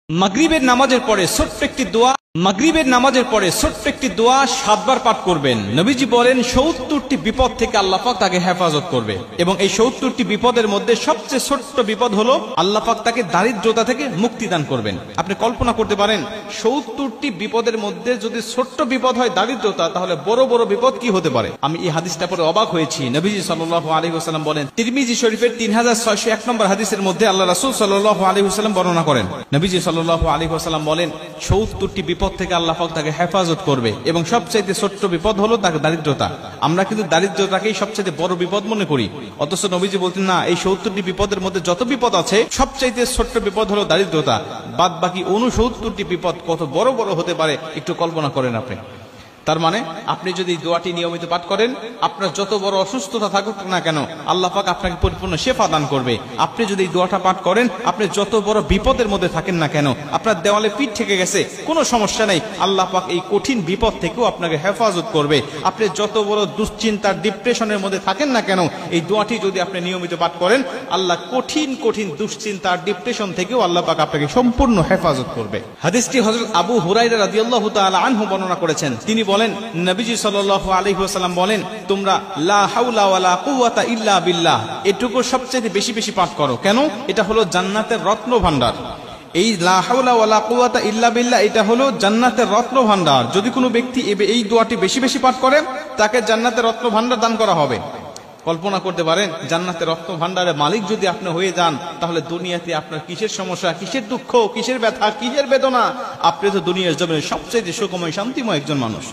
মাগরিবের নামাজের পরে ছোট্ট একটি দোয়া, মাগরিবের নামাজের পরে ছোট্ট একটি দোয়া 7 বার পাঠ করবেন। নবীজি বলেন 70টি বিপদ থেকে আল্লাহ পাক তাকে হেফাজত করবে, এবং এই 70টি বিপদের মধ্যে সবচেয়ে ছোট্ট বিপদ হলো আল্লাহ পাক তাকে দারিদ্রতা থেকে মুক্তি দান করবেন। আপনি কল্পনা করতে পারেন 70টি বিপদের মধ্যে যদি ছোট্ট বিপদ হয় দারিদ্রতা, তাহলে বড় বড় বিপদ কি হতে পারে। আমি এই হাদিসটা পড়ে অবাক হয়েছি। নবীজি সাল্লাল্লাহু আলাইহি ওয়াসাল্লাম বলেন, তিরমিজি শরীফের 3601 নম্বর হাদিসের মধ্যে আল্লাহ রাসূল সাল্লাল্লাহু আলাইহি ওয়াসাল্লাম বর্ণনা করেন, নবীজি সাল্লাল্লাহু আলাইহি ওয়াসাল্লাম বলেন 70টি বিপদ থেকে আল্লাহ পাক তাকে হেফাজত করবে, এবং সবচেয়ে ছোট্ট বিপদ হলো তাকে দারিদ্রতা। আমরা কিন্তু দারিদ্রতাকেই সবচেয়ে বড় বিপদ মনে করি, অথচ নবীজি বলতেন না, এই 70টি বিপদের মধ্যে যত বিপদ আছে সবচেয়ে ছোট্ট বিপদ হলো দারিদ্রতা। বাদ বাকি 69টি বিপদ কত বড় বড় হতে পারে একটু কল্পনা করেন আপনি। তার মানে আপনি যদি দোয়াটি নিয়মিত পাঠ করেন, আপনার যত বড় অসুস্থতা থাকুক না কেন আল্লাহ পাক আপনাকে পরিপূর্ণ শেফা দান করবে। আপনি যদি এই দোয়াটা পাঠ করেন, আপনি যত বড় বিপদের মধ্যে থাকেন না কেন, আপনার দেওয়ালে পিঠ থেকে গেছে কোনো সমস্যা নেই, আল্লাহ পাক এই কঠিন বিপদ থেকেও আপনাকে হেফাজত করবে। আপনি যত বড় দুশ্চিন্তার ডিপ্রেশনের মধ্যে থাকেন না কেন, এই দোয়াটি যদি আপনি নিয়মিত পাঠ করেন, আল্লাহ কঠিন কঠিন দুশ্চিন্তার ডিপ্রেশন থেকেও আল্লাহ পাক আপনাকে সম্পূর্ণ হেফাজত করবে। হাদিসটি হযরত আবু হুরায়রা রাদিয়াল্লাহু তাআলা আনহু বর্ণনা করেছেন। তিনি বলেন, নবীজি সাল্লাল্লাহু আলাইহি ওয়াসাল্লাম বলেন, তোমরা লা হাওলা ওয়ালা কুওয়াতা ইল্লা বিল্লাহ এটুকু সবচেয়ে বেশি বেশি পাঠ করো। কেন? এটা হলো জান্নাতের রত্ন ভান্ডার। এই লা হাওলা ওয়ালা কুওয়াতা ইল্লা বিল্লাহ এটা হলো জান্নাতের রত্ন ভান্ডার। যদি কোনো ব্যক্তি এই দোয়াটি বেশি বেশি পাঠ করে, তাকে জান্নাতের রত্ন ভান্ডার দান করা হবে। কল্পনা করতে পারেন, জান্নাতের রত্ন ভান্ডারের মালিক যদি আপনি হয়ে যান, তাহলে দুনিয়াতে আপনার কিসের সমস্যা, কিসের দুঃখ, কিসের ব্যথা, কিসের বেদনা, আপনি তো দুনিয়ার জমিনে সবচেয়ে সুখময় শান্তিময় একজন মানুষ।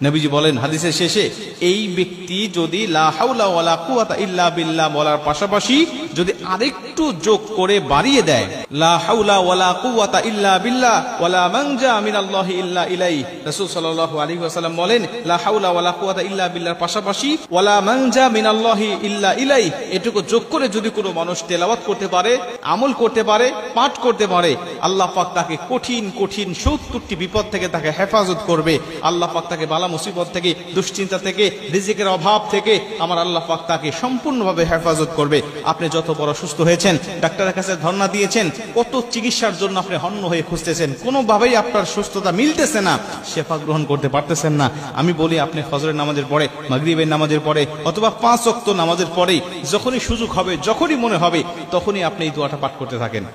নবীজি বলেন হাদিসের শেষে, এই ব্যক্তি যদি লা হাওলা ওয়ালা কুওয়াতা ইল্লা বিল্লাহ বলার পাশাপাশি যদি আরেকটু যোগ করে বাড়িয়ে দেয়, লা হাওলা ওয়ালা কুওয়াতা ইল্লা বিল্লাহ ওয়ালা মানজা মিনাল্লাহি ইল্লা ইলাইহি, রাসূল সাল্লাল্লাহু আলাইহি ওয়াসাল্লাম বলেন লা হাওলা ওয়ালা কুওয়াতা ইল্লা বিল্লাহর পাশাপাশি ওয়ালা মানজা মিনাল্লাহি ইল্লা ইলাইহি এটুকু যোগ করে যদি কোনো মানুষ তেলাওয়াত করতে পারে, আমল করতে পারে, পাঠ করতে পারে, আল্লাহ পাক তাকে কঠিন কঠিন 70টি বিপদ থেকে তাকে হেফাজত করবে। আল্লাহ পাক তাকে বালা মুসিবত থেকে, দুশ্চিন্তা থেকে, রিজিকের অভাব থেকে আমার আল্লাহ পাক তাকে সম্পূর্ণভাবে হেফাজত করবে। আপনি যত বড় সুস্থ হয়েছেন, ডাক্তারের কাছে ধর্ণা দিয়েছেন, কত চিকিৎসার জন্য আপনি হন্য হয়ে খুঁজতেছেন, কোনোভাবেই আপনার সুস্থতা মিলতেছে না, শেফা গ্রহণ করতে পারতেছেন না। আমি বলি, আপনি ফজরের নামাজের পরে, মাগরিবের নামাজের পরে, অথবা 5 ওয়াক্ত নামাজের পরেই যখনই সুযোগ হবে, যখনই মনে হবে, তখনই আপনি এই দোয়াটা পাঠ করতে থাকেন।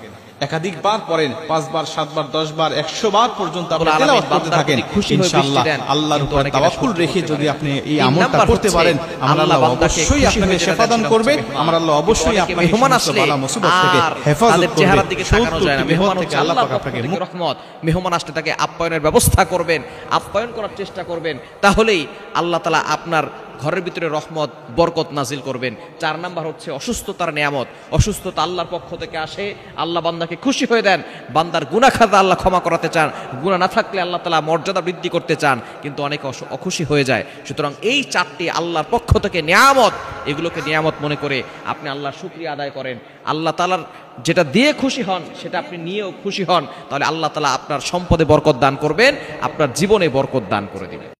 একাধিকবার পড়েন, 5 বার, 7 বার, 10 বার, 100 বার পর্যন্ত আপনি তেলাওয়াত করতে থাকেন। ইনশাআল্লাহ আল্লাহর উপর তাওয়াক্কুল রেখে যদি আপনি এই আমলটা করতে পারেন, আমার আল্লাহ অবশ্যই আপনাকে শেফা দান করবে। আমার আল্লাহ অবশ্যই আপনাকে মেহমান আসলে বালা মুসিবত থেকে হেফাজত করবে। চেহারার দিকে তাকানো যায় না, মেহমান হচ্ছে আল্লাহ পাক আপনাকে রহমত। মেহমান আসলে তাকে আপ্যায়নের ব্যবস্থা করবেন, আপ্যায়ন করার চেষ্টা করবেন, তাহলেই আল্লাহ তাআলা আপনার ঘরের ভিতরে রহমত বরকত নাজিল করবেন। 4 নাম্বার হচ্ছে অসুস্থতার নিয়ামত। অসুস্থতা আল্লাহর পক্ষ থেকে আসে, আল্লাহ বান্দাকে খুশি হয়ে দেন। বান্দার গুনাহ খাতা আল্লাহ ক্ষমা করাতে চান, গুনাহ না থাকলে আল্লাহ তাআলা মর্যাদা বৃদ্ধি করতে চান, কিন্তু অনেকে অখুশি হয়ে যায়। সুতরাং এই 4টি আল্লাহর পক্ষ থেকে নিয়ামত, এগুলোকে নিয়ামত মনে করে আপনি আল্লাহর শুকরিয়া আদায় করেন। আল্লাহ তাআলার যেটা দিয়ে খুশি হন সেটা আপনি নিয়েও খুশি হন, তাহলে আল্লাহ তাআলা আপনার সম্পদে বরকত দান করবেন, আপনার জীবনে বরকত দান করে দিবেন।